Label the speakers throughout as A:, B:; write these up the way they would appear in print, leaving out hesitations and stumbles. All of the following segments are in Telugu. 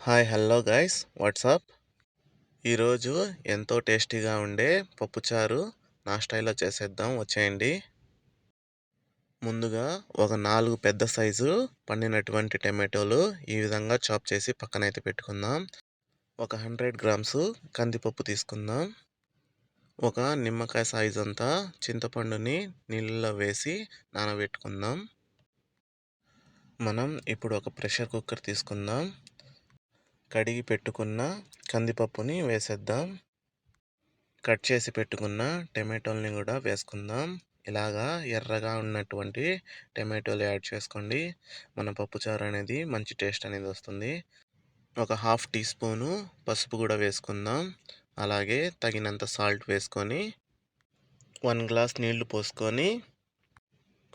A: Hi hello guys WhatsApp. ఈరోజు ఎంతో టేస్టీగా ఉండే పప్పుచారు నా స్టైల్లో చేసేద్దాం వచ్చేయండి. ముందుగా ఒక 4 పెద్ద సైజు పండినటువంటి టమాటోలు ఈ విధంగా చాప్ చేసి పక్కనైతే పెట్టుకుందాం. ఒక 100 గ్రామ్స్ కందిపప్పు తీసుకుందాం. ఒక నిమ్మకాయ సైజు అంతా చింతపండుని నీళ్ళలో వేసి నానబెట్టుకుందాం. మనం ఇప్పుడు ఒక ప్రెషర్ కుక్కర్ తీసుకుందాం. కడిగి పెట్టుకున్న కందిపప్పుని వేసేద్దాం. కట్ చేసి పెట్టుకున్న టమాటోల్ని కూడా వేసుకుందాం. ఇలాగా ఎర్రగా ఉన్నటువంటి టమాటోలు యాడ్ చేసుకోండి. మన పప్పుచారు అనేది మంచి టేస్ట్ అనేది వస్తుంది. ఒక హాఫ్ టీ స్పూను పసుపు కూడా వేసుకుందాం. అలాగే తగినంత సాల్ట్ వేసుకొని 1 గ్లాస్ నీళ్లు పోసుకొని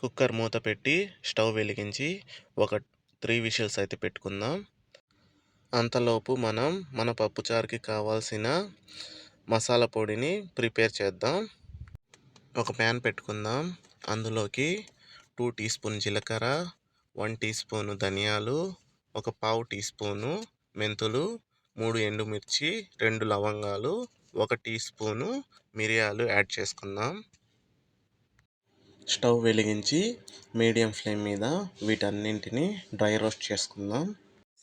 A: కుక్కర్ మూత పెట్టి స్టవ్ వెలిగించి ఒక 3 విషల్స్ అయితే పెట్టుకుందాం. అంతలోపు మనం మన పప్పుచారుకి కావాల్సిన మసాలా పొడిని ప్రిపేర్ చేద్దాం. ఒక ప్యాన్ పెట్టుకుందాం. అందులోకి 2 టీ స్పూన్ జీలకర్ర, 1 టీ స్పూను ధనియాలు, ఒక పావు టీ స్పూను మెంతులు, 3 ఎండుమిర్చి, 2 లవంగాలు, 1 టీ స్పూను మిరియాలు యాడ్ చేసుకుందాం. స్టవ్ వెలిగించి మీడియం ఫ్లేమ్ మీద వీటన్నింటిని డ్రై రోస్ట్ చేసుకుందాం.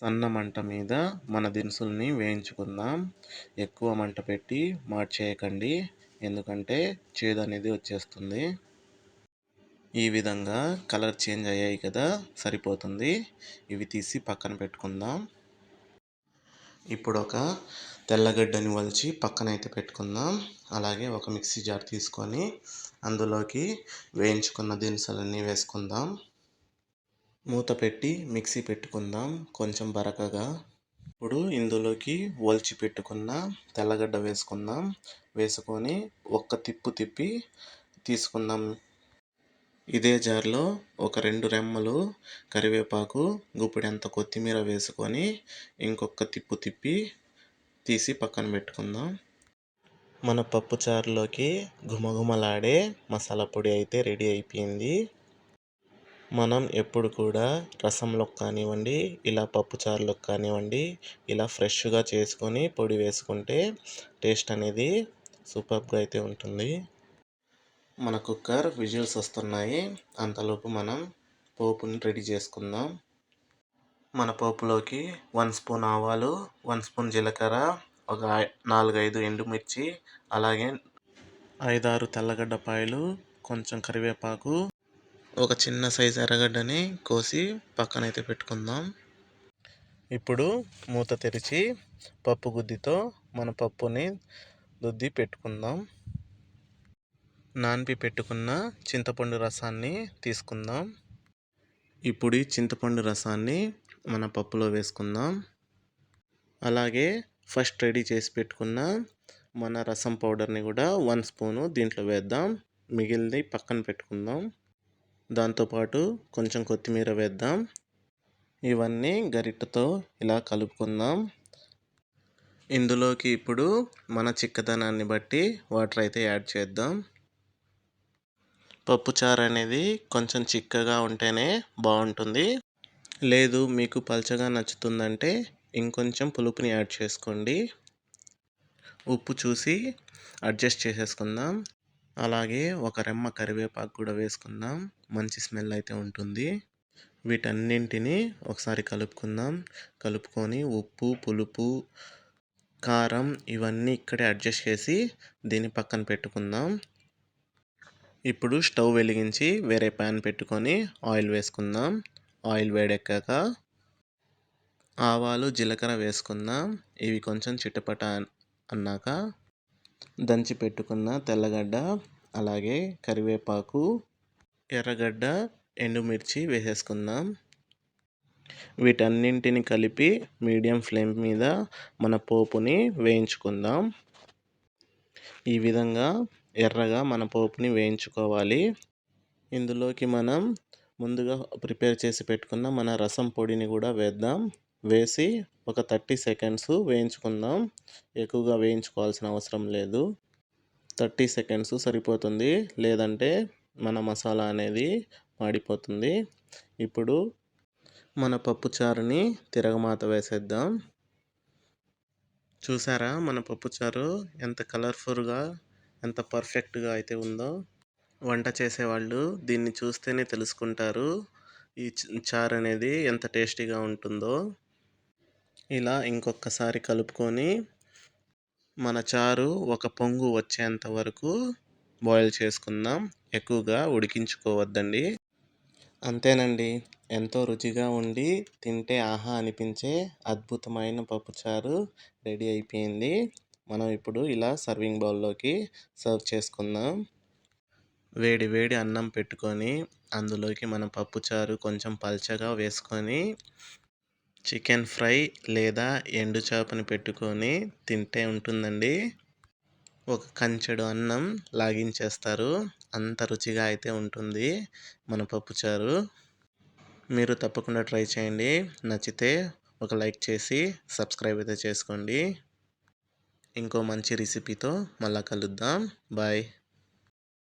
A: సన్న మంట మీద మన దినుసుల్ని వేయించుకుందాం. ఎక్కువ మంట పెట్టి మార్చేయకండి, ఎందుకంటే చేదు అనేది వచ్చేస్తుంది. ఈ విధంగా కలర్ చేంజ్ అయ్యాయి కదా, సరిపోతుంది. ఇవి తీసి పక్కన పెట్టుకుందాం. ఇప్పుడు ఒక తెల్లగడ్డని వలిచి పక్కనైతే పెట్టుకుందాం. అలాగే ఒక మిక్సీ జార్ తీసుకొని అందులోకి వేయించుకున్న దినుసులన్నీ వేసుకుందాం. మూత పెట్టి మిక్సీ పెట్టుకుందాం కొంచెం బరకగా. ఇప్పుడు ఇందులోకి ఒలిచి పెట్టుకున్న తెల్లగడ్డ వేసుకుందాం. వేసుకొని ఒక్క తిప్పు తిప్పి తీసుకుందాం. ఇదే జార్లో ఒక 2 రెమ్మలు కరివేపాకు, గుప్పెడంత కొత్తిమీర వేసుకొని ఇంకొక తిప్పు తిప్పి తీసి పక్కన పెట్టుకుందాం. మన పప్పు చారులోకి ఘుమఘుమలాడే మసాలా పొడి అయితే రెడీ అయిపోయింది. మనం ఎప్పుడు కూడా రసంలోకి కానివ్వండి, ఇలా పప్పుచారులోకి కానివ్వండి, ఇలా ఫ్రెష్గా చేసుకొని పొడి వేసుకుంటే టేస్ట్ అనేది సూపర్గా అయితే ఉంటుంది. మన కుక్కర్ విజిల్స్ వస్తున్నాయి. అంతలోపు మనం పోపుని రెడీ చేసుకుందాం. మన పోపులోకి 1 స్పూన్ ఆవాలు, 1 స్పూన్ జీలకర్ర, ఒక 4-5 ఎండుమిర్చి, అలాగే 5-6 తెల్లగడ్డపాయలు, కొంచెం కరివేపాకు, ఒక చిన్న సైజు ఎర్రగడ్డని కోసి పక్కనైతే పెట్టుకుందాం. ఇప్పుడు మూత తెరిచి పప్పు గుద్దితో మన పప్పుని దుద్ది పెట్టుకుందాం. నానిపి పెట్టుకున్న చింతపండు రసాన్ని తీసుకుందాం. ఇప్పుడు ఈ చింతపండు రసాన్ని మన పప్పులో వేసుకుందాం. అలాగే ఫస్ట్ రెడీ చేసి పెట్టుకున్న మన రసం పౌడర్ని కూడా 1 స్పూను దీంట్లో వేద్దాం. మిగిలింది పక్కన పెట్టుకుందాం. దాంతోపాటు కొంచెం కొత్తిమీర వేద్దాం. ఇవన్నీ గరిటెతో ఇలా కలుపుకుందాం. ఇందులోకి ఇప్పుడు మన చిక్కదనాన్ని బట్టి వాటర్ అయితే యాడ్ చేద్దాం. పప్పుచారు అనేది కొంచెం చిక్కగా ఉంటేనే బాగుంటుంది. లేదు మీకు పల్చగా నచ్చుతుందంటే ఇంకొంచెం పులుపుని యాడ్ చేసుకోండి. ఉప్పు చూసి అడ్జస్ట్ చేసేసుకుందాం. అలాగే ఒక రెమ్మ కరివేపాకు కూడా వేసుకుందాం. మంచి స్మెల్ అయితే ఉంటుంది. వీటన్నింటినీ ఒకసారి కలుపుకుందాం. కలుపుకొని ఉప్పు, పులుపు, కారం ఇవన్నీ ఇక్కడే అడ్జస్ట్ చేసి దీన్ని పక్కన పెట్టుకుందాం. ఇప్పుడు స్టవ్ వెలిగించి వేరే ప్యాన్ పెట్టుకొని ఆయిల్ వేసుకుందాం. ఆయిల్ వేడెక్కాక ఆవాలు, జీలకర్ర వేసుకుందాం. ఇవి కొంచెం చిటపట అన్నాక దంచి పెట్టుకున్న తెల్లగడ్డ, అలాగే కరివేపాకు, ఎర్రగడ్డ, ఎండుమిర్చి వేసేసుకుందాం. వీటన్నింటిని కలిపి మీడియం ఫ్లేమ్ మీద మన పోపుని వేయించుకుందాం. ఈ విధంగా ఎర్రగా మన పోపుని వేయించుకోవాలి. ఇందులోకి మనం ముందుగా ప్రిపేర్ చేసి పెట్టుకున్న మన రసం పొడిని కూడా వేద్దాం. వేసి ఒక 30 సెకండ్స్ వేయించుకుందాం. ఎక్కువగా వేయించుకోవాల్సిన అవసరం లేదు. 30 సెకండ్స్ సరిపోతుంది, లేదంటే మన మసాలా అనేది మాడిపోతుంది. ఇప్పుడు మన పప్పుచారుని తిరగమాత వేసేద్దాం. చూసారా మన పప్పుచారు ఎంత కలర్‌ఫుల్‌గా, ఎంత పర్ఫెక్ట్‌గా అయితే ఉందో. వంట చేసేవాళ్ళు దీన్ని చూస్తేనే తెలుసుకుంటారు. ఈ చారనేది ఎంత టేస్టీగా ఉంటుందో. ఇలా ఇంకొకసారి కలుపుకొని మన చారు ఒక పొంగు వచ్చేంత వరకు బాయిల్ చేసుకుందాం. ఎక్కువగా ఉడికించుకోవద్దండి. అంతేనండి. ఎంతో రుచిగా ఉండి తింటే ఆహా అనిపించే అద్భుతమైన పప్పుచారు రెడీ అయిపోయింది. మనం ఇప్పుడు ఇలా సర్వింగ్ బౌల్‌లోకి సర్వ్ చేసుకుందాం. వేడి వేడి అన్నం పెట్టుకొని అందులోకి మన పప్పుచారు కొంచెం పల్చగా వేసుకొని చికెన్ ఫ్రై లేదా ఎండు చేపని పెట్టుకొని తింటే ఉంటుందండి. ఒక కంచెడు అన్నం లాగించేస్తారు. అంత రుచిగా అయితే ఉంటుంది మన పప్పుచారు. మీరు తప్పకుండా ట్రై చేయండి. నచ్చితే ఒక లైక్ చేసి సబ్స్క్రైబ్ అయితే చేసుకోండి. ఇంకో మంచి రెసిపీతో మళ్ళా కలుద్దాం. బాయ్.